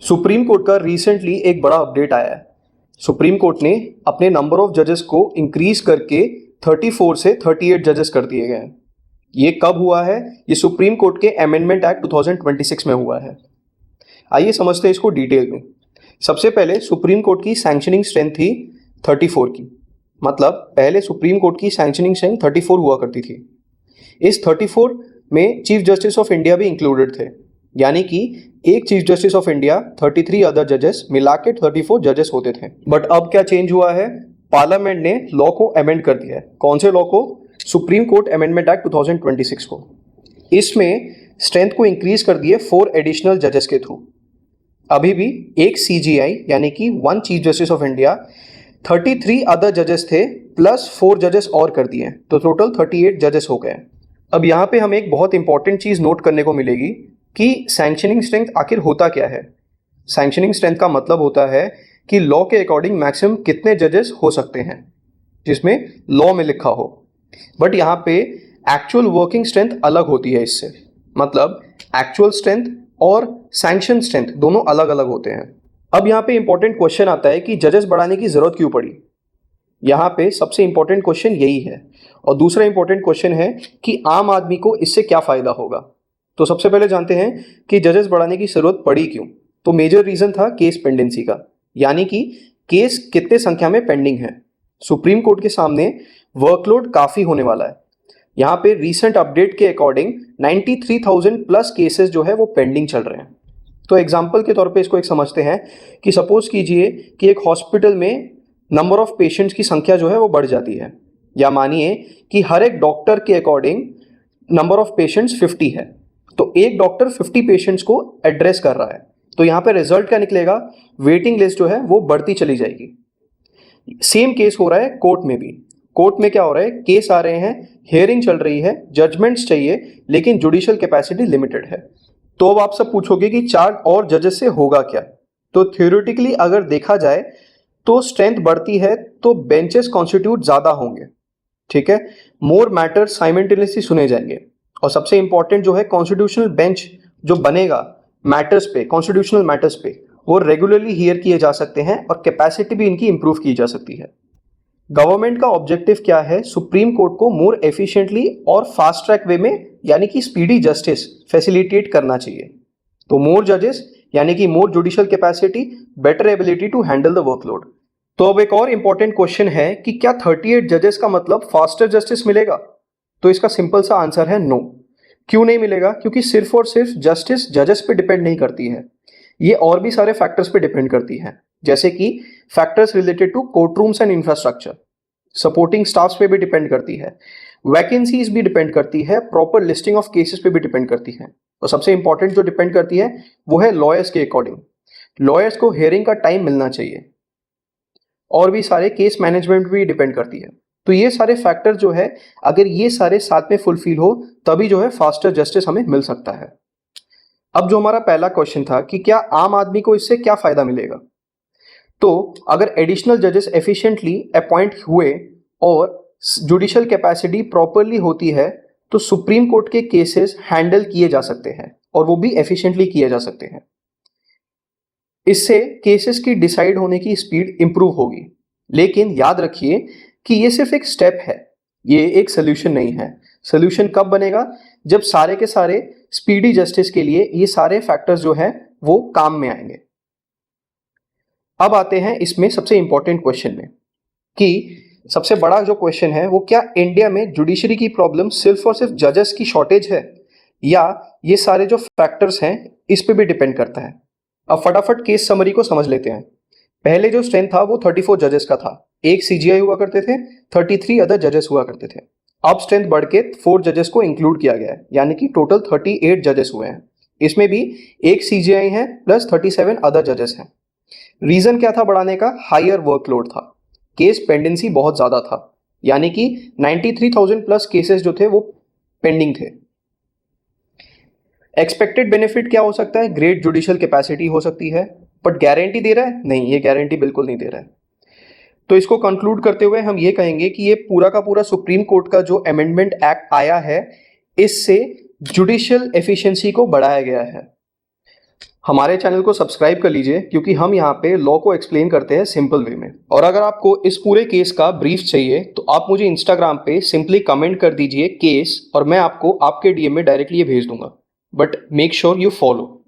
Supreme court का recently एक बड़ा अपडेट आया है। सुप्रीम कोर्ट ने अपने नंबर ऑफ जजेस को इंक्रीज करके 34 से 38 जजेस कर दिए गए हैं। ये कब हुआ है? ये सुप्रीम कोर्ट के अमेंडमेंट एक्ट 2026 में हुआ है। आइए समझते हैं इसको डिटेल में। सबसे पहले सुप्रीम कोर्ट की सैंक्शनिंग स्ट्रेंथ थी 34 की, मतलब पहले सुप्रीम कोर्ट की सैंक्शनिंग स्ट्रेंथ 34 हुआ करती थी। इस 34 में चीफ जस्टिस ऑफ इंडिया भी इंक्लूडेड थे, यानी कि एक chief justice of India 33 other जजेस मिला के 34 जजेस होते थे। बट अब क्या चेंज हुआ है? पार्लियामेंट ने लॉ को अमेंड कर दिया है। कौन से लॉ को? सुप्रीम कोर्ट अमेंडमेंट एक्ट 2026 को। इसमें स्ट्रेंथ को इंक्रीज कर दिए 4 एडिशनल जजेस के थ्रू। अभी भी एक CJI यानी कि 1 chief justice of India, 33 other जजेस थे प्लस 4 जजेस और कर दिए, तो टोटल 38 जजेस हो गए। अब यहाँ पे हमें एक बहुत इंपॉर्टेंट चीज़ नोट करने को मिलेगी कि सैंक्शनिंग स्ट्रेंथ आखिर होता क्या है। सैंक्शनिंग स्ट्रेंथ का मतलब होता है कि लॉ के अकॉर्डिंग मैक्सिमम कितने जजेस हो सकते हैं, जिसमें लॉ में लिखा हो। बट यहाँ पे एक्चुअल वर्किंग स्ट्रेंथ अलग होती है इससे, मतलब एक्चुअल स्ट्रेंथ और सैंक्शन स्ट्रेंथ दोनों अलग अलग होते हैं। अब यहाँ पे इंपॉर्टेंट क्वेश्चन आता है कि जजेस बढ़ाने की जरूरत क्यों पड़ी। यहाँ पे सबसे इंपॉर्टेंट क्वेश्चन यही है। और दूसरा इंपॉर्टेंट क्वेश्चन है कि आम आदमी को इससे क्या फायदा होगा। तो सबसे पहले जानते हैं कि जजेस बढ़ाने की जरूरत पड़ी क्यों। तो मेजर रीजन था केस पेंडेंसी का, यानी कि केस कितने संख्या में पेंडिंग है। सुप्रीम कोर्ट के सामने वर्कलोड काफी होने वाला है। यहाँ पे रीसेंट अपडेट के अकॉर्डिंग 93,000 प्लस केसेस जो है वो पेंडिंग चल रहे हैं। तो एग्जाम्पल के तौर पे इसको एक समझते हैं कि सपोज कीजिए कि एक हॉस्पिटल में नंबर ऑफ पेशेंट्स की संख्या जो है वो बढ़ जाती है, या मानिए कि हर एक डॉक्टर के अकॉर्डिंग नंबर ऑफ पेशेंट्स 50 है, तो एक डॉक्टर 50 पेशेंट्स को एड्रेस कर रहा है। तो यहाँ पे रिजल्ट क्या निकलेगा? वेटिंग लिस्ट जो है वो बढ़ती चली जाएगी। सेम केस हो रहा है कोर्ट में भी। कोर्ट में क्या हो रहा है? केस आ रहे हैं, हियरिंग चल रही है, जजमेंट्स चाहिए, लेकिन जुडिशियल कैपेसिटी लिमिटेड है। तो अब आप सब पूछोगे कि 4 और जजेस से होगा क्या? तो थ्योरेटिकली अगर देखा जाए तो स्ट्रेंथ बढ़ती है तो बेंचेस कॉन्स्टिट्यूट ज्यादा होंगे, ठीक है, मोर मैटर्स साइमल्टेनियसली सुने जाएंगे। और सबसे इंपॉर्टेंट जो है कॉन्स्टिट्यूशनल बेंच जो बनेगा मैटर्स पे, कॉन्स्टिट्यूशनल मैटर्स पे, वो रेगुलरली हियर किए जा सकते हैं और कैपेसिटी भी इनकी इंप्रूव की जा सकती है। गवर्नमेंट का ऑब्जेक्टिव क्या है? सुप्रीम कोर्ट को मोर एफिशिएंटली और फास्ट ट्रैक वे में, यानी कि स्पीडी जस्टिस फैसिलिटेट करना चाहिए। तो मोर जजेस यानी कि more judicial capacity, better ability to handle the workload. तो अब एक और इंपॉर्टेंट क्वेश्चन है कि क्या 38 जजेस का मतलब फास्टर जस्टिस मिलेगा? तो इसका सिंपल सा आंसर है नो। क्यों नहीं मिलेगा? क्योंकि सिर्फ और सिर्फ जस्टिस जजेस पे डिपेंड नहीं करती है, ये और भी सारे फैक्टर्स पे डिपेंड करती है, जैसे कि factors related to court rooms and infrastructure, supporting staffs पे भी डिपेंड करती है, वैकेंसीज भी डिपेंड करती है, प्रॉपर लिस्टिंग ऑफ केसेस पे भी डिपेंड करती है। और सबसे इंपॉर्टेंट जो डिपेंड करती है वो है लॉयर्स के अकॉर्डिंग। लॉयर्स को हियरिंग का टाइम मिलना चाहिए, और भी सारे केस मैनेजमेंट भी डिपेंड करती है। तो ये सारे फैक्टर जो है, अगर ये सारे साथ में फुलफिल हो तभी जो है फास्टर जस्टिस हमें मिल सकता है। अब जो हमारा पहला क्वेश्चन था कि क्या आम आदमी को इससे क्या फायदा मिलेगा, तो अगर एडिशनल जजेस एफिशिएंटली अपॉइंट हुए और जुडिशियल कैपेसिटी प्रॉपरली होती है तो सुप्रीम कोर्ट के केसेस हैंडल किए जा सकते हैं, और वो भी एफिशिएंटली किए जा सकते हैं। इससे केसेस की डिसाइड होने की स्पीड इंप्रूव होगी। लेकिन याद रखिए कि ये सिर्फ एक स्टेप है, ये एक सोल्यूशन नहीं है। सोल्यूशन कब बनेगा? जब सारे के सारे स्पीडी जस्टिस के लिए ये सारे फैक्टर्स जो है वो काम में आएंगे। अब आते हैं इसमें सबसे इंपॉर्टेंट क्वेश्चन में कि सबसे बड़ा जो क्वेश्चन है वो क्या इंडिया में जुडिशरी की प्रॉब्लम सिर्फ और सिर्फ जजेस की शॉर्टेज है, या ये सारे जो फैक्टर्स हैं इस पे भी डिपेंड करता है। अब फटाफट केस समरी को समझ लेते हैं। पहले जो स्ट्रेंथ था वो 34 जजेस का था, एक CJI हुआ करते थे, 33 अदर जजेस हुआ करते थे। अब स्ट्रेंथ बढ़ के 4 जजेस को इंक्लूड किया गया है, यानी कि टोटल 38 जजेस हुए हैं। इसमें भी एक CJI है प्लस 37 अदर जजेस हैं। रीजन क्या था बढ़ाने का? हायर वर्कलोड था, केस पेंडेंसी बहुत ज्यादा था, यानी कि 93,000 प्लस केसेस जो थे वो पेंडिंग थे। एक्सपेक्टेड बेनिफिट क्या हो सकता है? ग्रेट जुडिशियल कैपेसिटी हो सकती है, बट गारंटी दे रहा है? नहीं, ये गारंटी बिल्कुल नहीं दे रहा है। तो इसको कंक्लूड करते हुए हम ये कहेंगे कि ये पूरा का पूरा सुप्रीम कोर्ट का जो अमेंडमेंट एक्ट आया है, इससे जुडिशियल एफिशिएंसी को बढ़ाया गया है। हमारे चैनल को सब्सक्राइब कर लीजिए क्योंकि हम यहाँ पे लॉ को एक्सप्लेन करते हैं सिंपल वे में। और अगर आपको इस पूरे केस का ब्रीफ चाहिए तो आप मुझे इंस्टाग्राम पे सिंपली कमेंट कर दीजिए केस और मैं आपको आपके डीएम में डायरेक्टली ये भेज दूंगा। But make sure you follow.